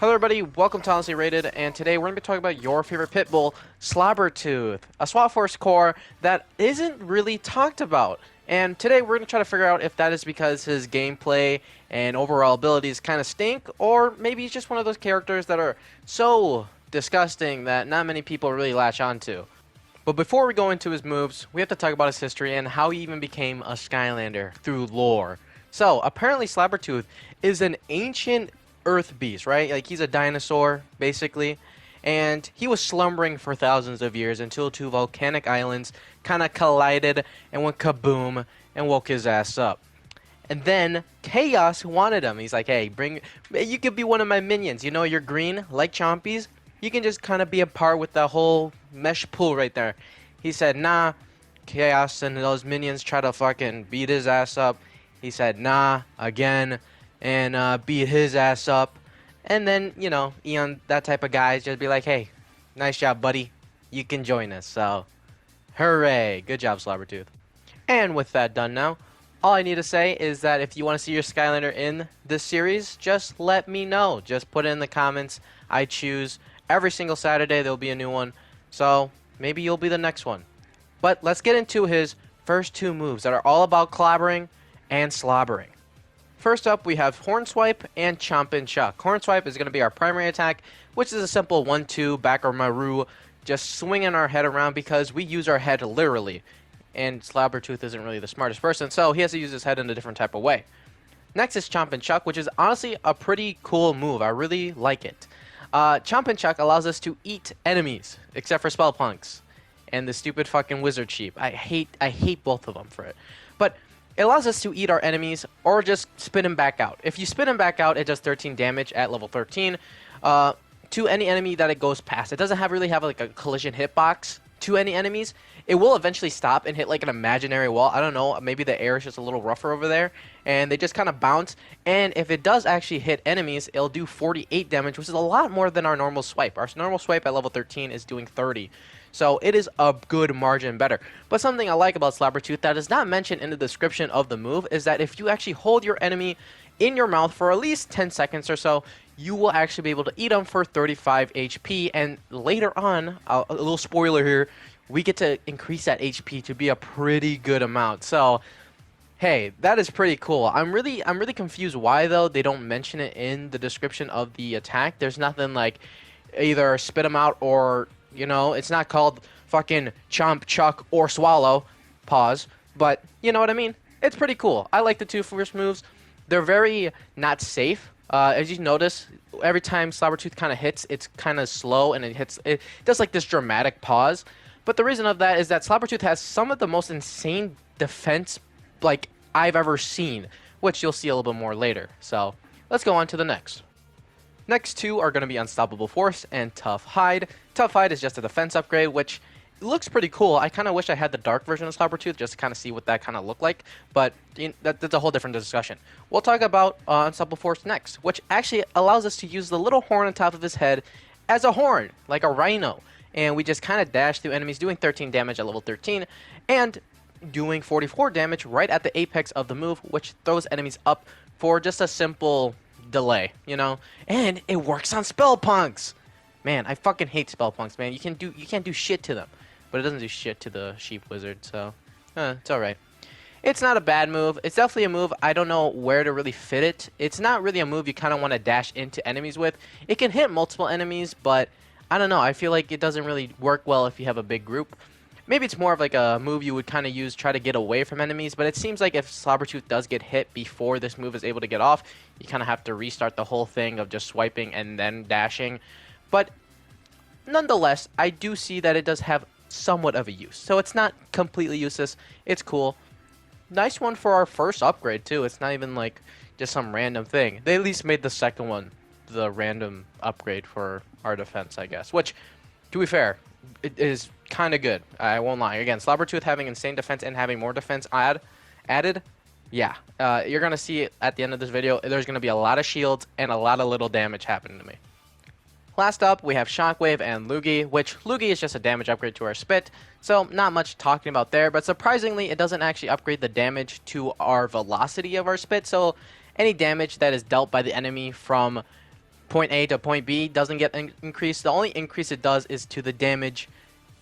Hello everybody, welcome to Honestly Rated, and today we're going to be talking about your favorite pit bull, Slobber, a SWAT Force core that isn't really talked about. And today we're going to try to figure out if that is because his gameplay and overall abilities kind of stink, or maybe he's just one of those characters that are so disgusting that not many people really latch onto. But before we go into his moves, we have to talk about his history and how he even became a Skylander through lore. So, apparently Slobber is an ancient Earth beast, right? Like, he's a dinosaur, basically. And he was slumbering for thousands of years until two volcanic islands kind of collided and went kaboom and woke his ass up. And then Chaos wanted him. He's like, hey, you could be one of my minions. You know, you're green, like Chompies. You can just kind of be a part with the whole mesh pool right there. He said, nah. Chaos and those minions try to fucking beat his ass up. He said, nah, again, and beat his ass up. And then, you know, Eon, that type of guys, just be like, hey, nice job, buddy. You can join us. So, hooray. Good job, Slobbertooth. And with that done now, all I need to say is that if you want to see your Skylander in this series, just let me know. Just put it in the comments. I choose. Every single Saturday, there'll be a new one. So, maybe you'll be the next one. But let's get into his first two moves that are all about clobbering and slobbering. First up, we have Horn Swipe and Chomp and Chuck. Horn Swipe is going to be our primary attack, which is a simple 1-2 back or Maru, just swinging our head around because we use our head literally. And Slobbertooth isn't really the smartest person, so he has to use his head in a different type of way. Next is Chomp and Chuck, which is honestly a pretty cool move. I really like it. Chomp and Chuck allows us to eat enemies, except for Spellpunks and the stupid fucking Wizard Sheep. I hate both of them for it. But it allows us to eat our enemies or just spin them back out. If you spin them back out, it does 13 damage at level 13 to any enemy that it goes past. It doesn't really have like a collision hitbox to any enemies. It will eventually stop and hit like an imaginary wall. I don't know, maybe the air is just a little rougher over there, and they just kind of bounce. And if it does actually hit enemies, it'll do 48 damage, which is a lot more than our normal swipe. Our normal swipe at level 13 is doing 30. So it is a good margin better. But something I like about Slobbertooth that is not mentioned in the description of the move is that if you actually hold your enemy in your mouth for at least 10 seconds or so, you will actually be able to eat them for 35 HP. And later on, a little spoiler here, we get to increase that HP to be a pretty good amount. So, hey, that is pretty cool. I'm really confused why, though, they don't mention it in the description of the attack. There's nothing like either spit them out or, you know, it's not called fucking Chomp, Chuck, or Swallow. Pause. But, you know what I mean? It's pretty cool. I like the two first moves. They're very not safe. As you notice, every time Slobbertooth kind of hits, it's kind of slow, and it does like this dramatic pause. But the reason of that is that Slobbertooth has some of the most insane defense like I've ever seen, which you'll see a little bit more later. So let's go on to the next. Next two are going to be Unstoppable Force and Tough Hide. Tough Hide is just a defense upgrade, which looks pretty cool. I kind of wish I had the dark version of Slobbertooth just to kind of see what that kind of looked like, but that's a whole different discussion. We'll talk about Unstoppable Force next, which actually allows us to use the little horn on top of his head as a horn, like a rhino. And we just kind of dash through enemies, doing 13 damage at level 13, and doing 44 damage right at the apex of the move, which throws enemies up for just a simple delay, you know? And it works on Spellpunks! Man, I fucking hate Spellpunks, man. You can't do shit to them. But it doesn't do shit to the Sheep Wizard, so it's alright. It's not a bad move. It's definitely a move. I don't know where to really fit it. It's not really a move you kind of want to dash into enemies with. It can hit multiple enemies, but I don't know. I feel like it doesn't really work well if you have a big group. Maybe it's more of like a move you would kind of use, try to get away from enemies, but it seems like if Slobbertooth does get hit before this move is able to get off, you kind of have to restart the whole thing of just swiping and then dashing. But nonetheless, I do see that it does have somewhat of a use. So it's not completely useless. It's cool. Nice one for our first upgrade, too. It's not even like just some random thing. They at least made the second one the random upgrade for our defense, I guess. Which, to be fair, it is kind of good. I won't lie. Again, Slobbertooth having insane defense and having more defense added, yeah. You're going to see at the end of this video, there's going to be a lot of shields and a lot of little damage happening to me. Last up, we have Shockwave and Loogie, which Loogie is just a damage upgrade to our Spit, so not much talking about there, but surprisingly, it doesn't actually upgrade the damage to our velocity of our Spit, so any damage that is dealt by the enemy from point A to point B doesn't get increased. The only increase it does is to the damage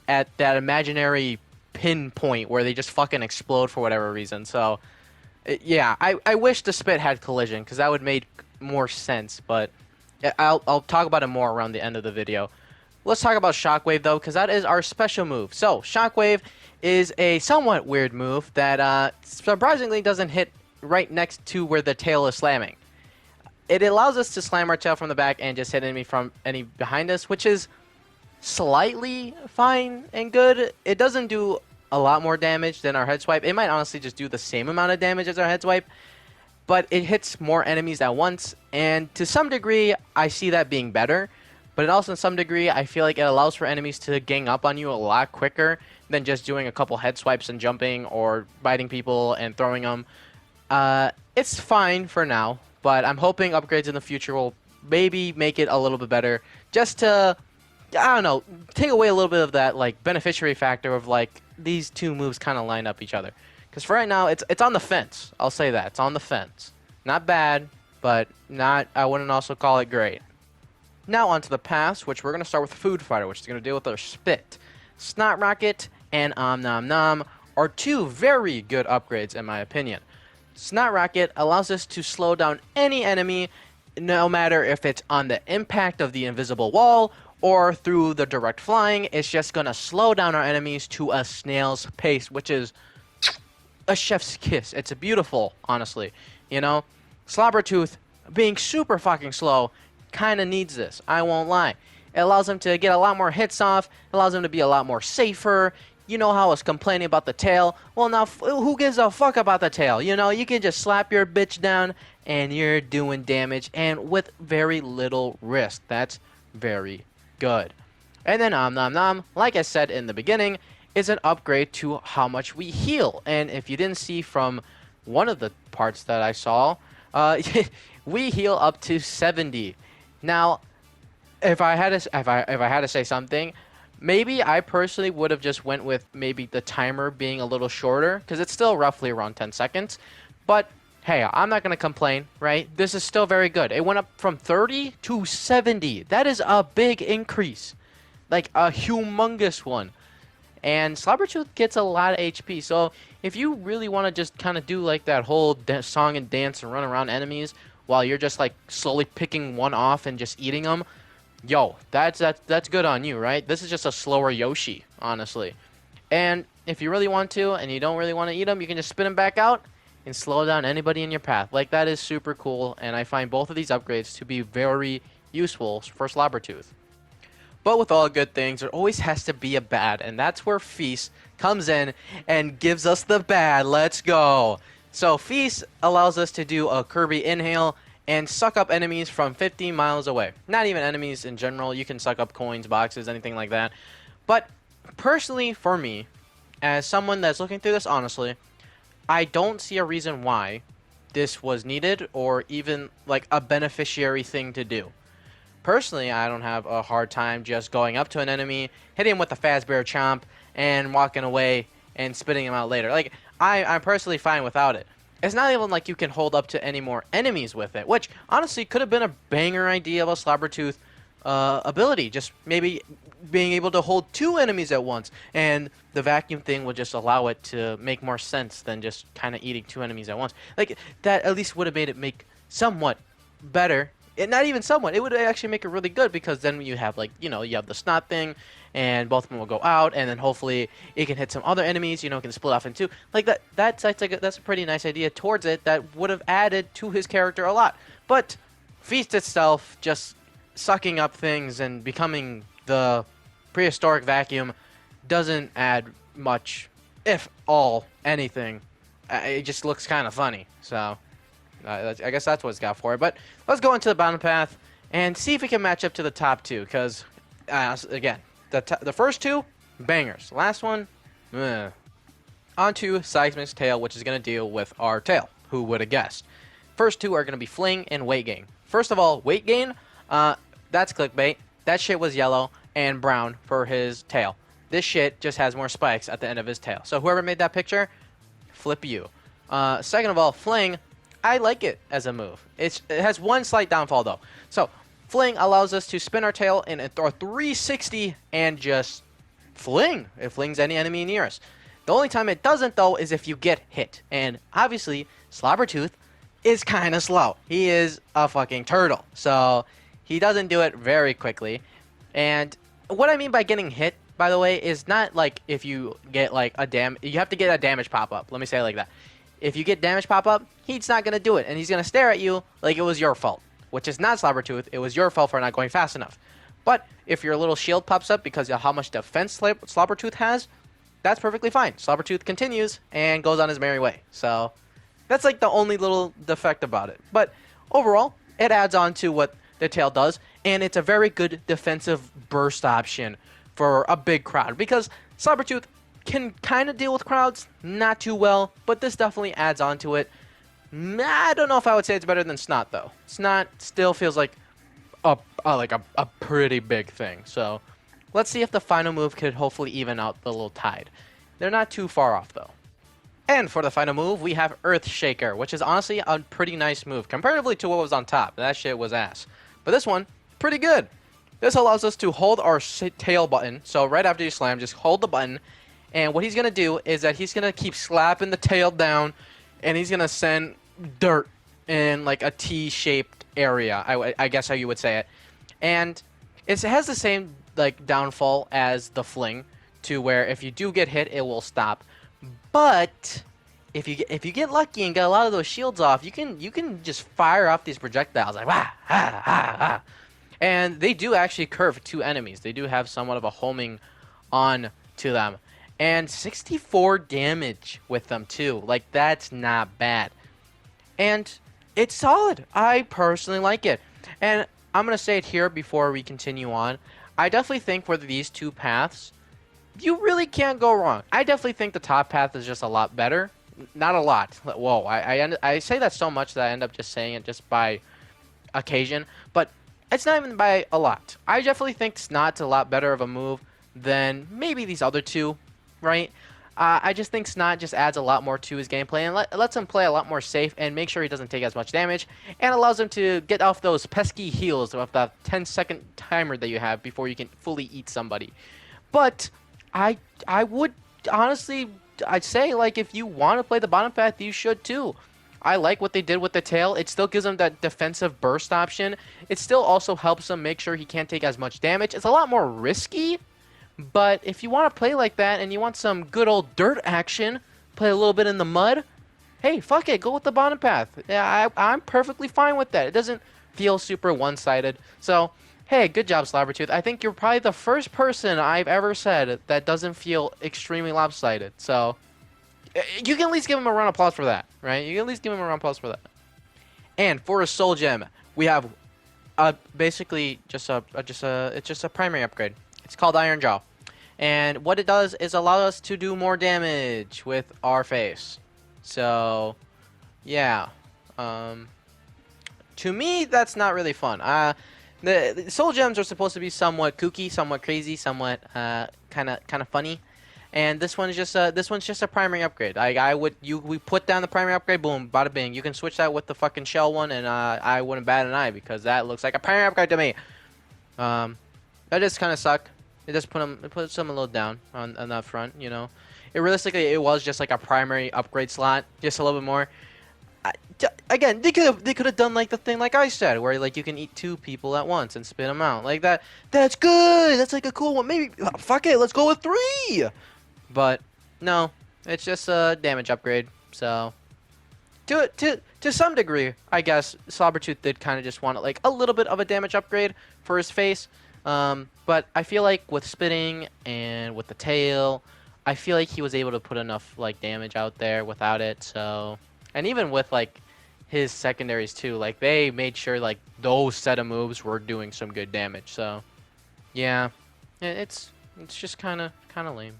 at that imaginary pinpoint where they just fucking explode for whatever reason. So, yeah, I wish the spit had collision because that would make more sense, but I'll talk about it more around the end of the video. Let's talk about Shockwave, though, because that is our special move. So, Shockwave is a somewhat weird move that surprisingly doesn't hit right next to where the tail is slamming. It allows us to slam our tail from the back and just hit any behind us, which is slightly fine and good. It doesn't do a lot more damage than our head swipe. It might honestly just do the same amount of damage as our head swipe, but it hits more enemies at once, and to some degree, I see that being better. But it also, in some degree, I feel like it allows for enemies to gang up on you a lot quicker than just doing a couple head swipes and jumping or biting people and throwing them. It's fine for now, but I'm hoping upgrades in the future will maybe make it a little bit better, just to, I don't know, take away a little bit of that like beneficiary factor of like these two moves kind of line up each other. Because for right now, it's on the fence. I'll say that. It's on the fence. Not bad, but not, I wouldn't also call it great. Now onto the pass, which we're going to start with Food Fighter, which is going to deal with our Spit. Snot Rocket and Nom Nom are two very good upgrades in my opinion. Snot Rocket allows us to slow down any enemy, no matter if it's on the impact of the invisible wall or through the direct flying. It's just going to slow down our enemies to a snail's pace, which is a chef's kiss. It's beautiful, honestly. You know, Slobbertooth being super fucking slow kind of needs this. I won't lie. It allows him to get a lot more hits off. It allows him to be a lot more safer. You know how I was complaining about the tail? Well, now, who gives a fuck about the tail? You know, you can just slap your bitch down and you're doing damage, and with very little risk. That's very good. And then Nom Nom, like I said in the beginning, is an upgrade to how much we heal. And if you didn't see from one of the parts that I saw, we heal up to 70. Now, if I had to say something, maybe I personally would have just went with maybe the timer being a little shorter, because it's still roughly around 10 seconds. But hey, I'm not going to complain, right? This is still very good. It went up from 30 to 70. That is a big increase. Like a humongous one. And Slobbertooth gets a lot of HP, so if you really want to just kind of do like that whole song and dance and run around enemies while you're just like slowly picking one off and just eating them, yo, that's good on you, right? This is just a slower Yoshi, honestly. And if you really want to and you don't really want to eat them, you can just spin them back out and slow down anybody in your path. Like, that is super cool, and I find both of these upgrades to be very useful for Slobbertooth. But with all good things, there always has to be a bad, and that's where Feast comes in and gives us the bad. Let's go. So Feast allows us to do a Kirby inhale and suck up enemies from 50 miles away. Not even enemies in general. You can suck up coins, boxes, anything like that. But personally, for me, as someone that's looking through this honestly, I don't see a reason why this was needed or even like a beneficiary thing to do. Personally, I don't have a hard time just going up to an enemy, hitting him with a Fazbear Chomp, and walking away and spitting him out later. Like, I'm personally fine without it. It's not even like you can hold up to any more enemies with it, which honestly could have been a banger idea of a Slobbertooth ability. Just maybe being able to hold two enemies at once, and the vacuum thing will just allow it to make more sense than just kind of eating two enemies at once. Like, that at least would have made it make somewhat better. Not even somewhat. It would actually make it really good, because then you have, like, you know, you have the snot thing, and both of them will go out, and then hopefully it can hit some other enemies, you know, it can split off in two. Like, that's a pretty nice idea towards it that would have added to his character a lot. But Feast itself, just sucking up things and becoming the prehistoric vacuum, doesn't add much, if all, anything. It just looks kind of funny, so I guess that's what it's got for it. But let's go into the bottom path and see if we can match up to the top two. Because, again, the first two, bangers. Last one, on to Seismic's tail, which is going to deal with our tail. Who would have guessed? First two are going to be Fling and Weight Gain. First of all, Weight Gain, that's clickbait. That shit was yellow and brown for his tail. This shit just has more spikes at the end of his tail. So whoever made that picture, flip you. Second of all, Fling, I like it as a move. It has one slight downfall, though. So, Fling allows us to spin our tail in a 360 and just fling. It flings any enemy near us. The only time it doesn't, though, is if you get hit. And obviously, Slobbertooth is kind of slow. He is a fucking turtle. So he doesn't do it very quickly. And what I mean by getting hit, by the way, is not like if you get like you have to get a damage pop-up. Let me say it like that. If you get damage pop-up, he's not going to do it. And he's going to stare at you like it was your fault. Which is not Slobbertooth. It was your fault for not going fast enough. But if your little shield pops up because of how much defense Slobbertooth has, that's perfectly fine. Slobbertooth continues and goes on his merry way. So that's like the only little defect about it. But overall, it adds on to what the tail does. And it's a very good defensive burst option for a big crowd. Because Slobbertooth can kind of deal with crowds, not too well. But this definitely adds on to it. I don't know if I would say it's better than Snot, though. Snot still feels like a pretty big thing. So let's see if the final move could hopefully even out the little tide. They're not too far off, though. And for the final move, we have Earth Shaker, which is honestly a pretty nice move comparatively to what was on top. That shit was ass. But this one, pretty good. This allows us to hold our tail button. So right after you slam, just hold the button. And what he's going to do is that he's going to keep slapping the tail down, and he's going to send dirt in like a T-shaped area, I guess how you would say it. And it has the same like downfall as the fling, to where if you do get hit, it will stop. But if you get lucky and get a lot of those shields off, you can just fire off these projectiles like wah, ha, ha, ha. And they do actually curve to enemies. They do have somewhat of a homing on to them. And 64 damage with them too. Like that's not bad. And it's solid. I personally like it. And I'm going to say it here before we continue on. I definitely think for these two paths, you really can't go wrong. I definitely think the top path is just a lot better. Not a lot. Whoa, I say that so much that I end up just saying it just by occasion. But it's not even by a lot. I definitely think Snot's a lot better of a move than maybe these other two, right? I just think Snot just adds a lot more to his gameplay and lets him play a lot more safe and make sure he doesn't take as much damage and allows him to get off those pesky heals of that 10-second timer that you have before you can fully eat somebody. But I would honestly, I'd say like if you want to play the bottom path, you should too. I like what they did with the tail. It still gives him that defensive burst option. It still also helps him make sure he can't take as much damage. It's a lot more risky. But if you want to play like that and you want some good old dirt action, play a little bit in the mud, hey, fuck it, go with the bottom path. Yeah, I'm perfectly fine with that. It doesn't feel super one-sided. So, hey, good job, Slobbertooth. I think you're probably the first person I've ever said that doesn't feel extremely lopsided. So, you can at least give him a round of applause for that, right? You can at least give him a round of applause for that. And for a soul gem, we have basically just a primary upgrade. It's called Iron Jaw. And what it does is allow us to do more damage with our face. So, yeah. To me, that's not really fun. The soul gems are supposed to be somewhat kooky, somewhat crazy, somewhat kind of funny. And this one's just a primary upgrade. We put down the primary upgrade, boom, bada bing. You can switch that with the fucking shell one, and I wouldn't bat an eye because that looks like a primary upgrade to me. That just kind of suck. It just puts them a little down on that front, you know. Realistically, it was just like a primary upgrade slot, just a little bit more. Again, they could have done like the thing like I said, where like you can eat 2 people at once and spit them out like that. That's good. That's like a cool one. Maybe fuck it, let's go with 3. But no, it's just a damage upgrade. So to some degree, I guess Slobbertooth did kind of just want like a little bit of a damage upgrade for his face. But I feel like with spitting and with the tail, I feel like he was able to put enough like damage out there without it. So, and even with like his secondaries too, like they made sure like those set of moves were doing some good damage. So, yeah, it's just kind of lame.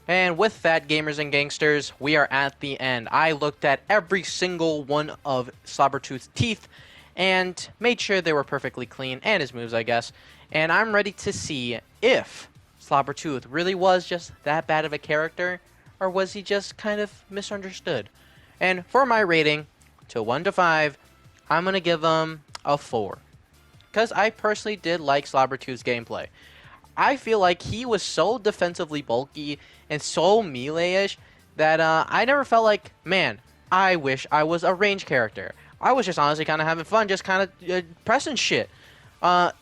And with that, gamers and gangsters, we are at the end. I looked at every single one of Slobbertooth's teeth and made sure they were perfectly clean, and his moves, I guess. And I'm ready to see if Slobbertooth really was just that bad of a character, or was he just kind of misunderstood? And for my rating, to 1 to 5, I'm going to give him a 4. because I personally did like Slobber 2's gameplay. I feel like he was so defensively bulky and so melee-ish that I never felt like, man, I wish I was a range character. I was just honestly kind of having fun, just kind of pressing shit. Uh,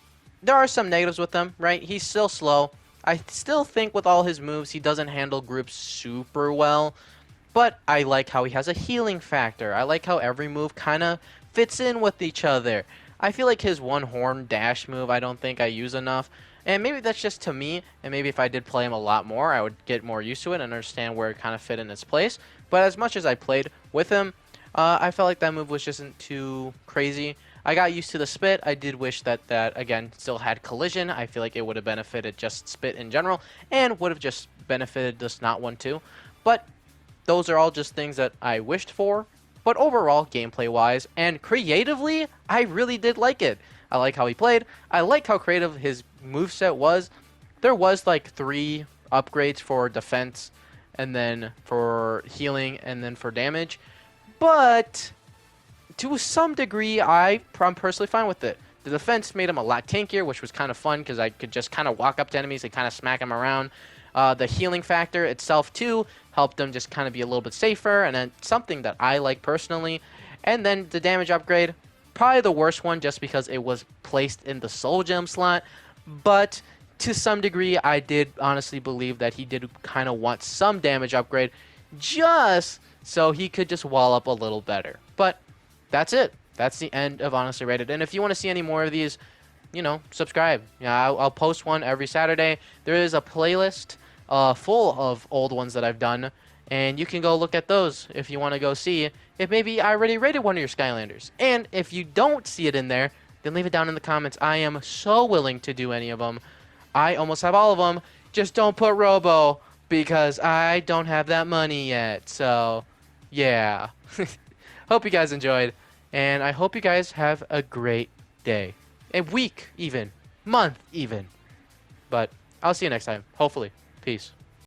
there are some negatives with him, right? He's still slow. I still think with all his moves, he doesn't handle groups super well. But I like how he has a healing factor. I like how every move kind of fits in with each other. I feel like his one horn dash move I don't think I use enough. And maybe that's just to me, and maybe if I did play him a lot more, I would get more used to it and understand where it kind of fit in its place. But as much as I played with him, I felt like that move was just too crazy. I got used to the spit. I did wish that again, still had collision. I feel like it would have benefited just spit in general, and would have just benefited this not one too. But those are all just things that I wished for. But overall, gameplay-wise and creatively, I really did like it. I like how he played. I like how creative his moveset was. There was like 3 upgrades for defense, and then for healing, and then for damage. But to some degree, I'm personally fine with it. The defense made him a lot tankier, which was kind of fun because I could just kind of walk up to enemies and kind of smack them around. The healing factor itself, too, helped them just kind of be a little bit safer, and then something that I like personally. And then the damage upgrade, probably the worst one just because it was placed in the soul gem slot. But to some degree, I did honestly believe that he did kind of want some damage upgrade just so he could just wall up a little better. But that's it. That's the end of Honestly Rated. And if you want to see any more of these, you know, subscribe. Yeah, I'll post one every Saturday. There is a playlist full of old ones that I've done, and you can go look at those if you want to go see if maybe I already rated one of your Skylanders. And if you don't see it in there, then leave it down in the comments. I am so willing to do any of them. I almost have all of them. Just don't put Robo because I don't have that money yet. So, yeah. Hope you guys enjoyed, and I hope you guys have a great day. A week, even. Month, even. But I'll see you next time. Hopefully. Peace.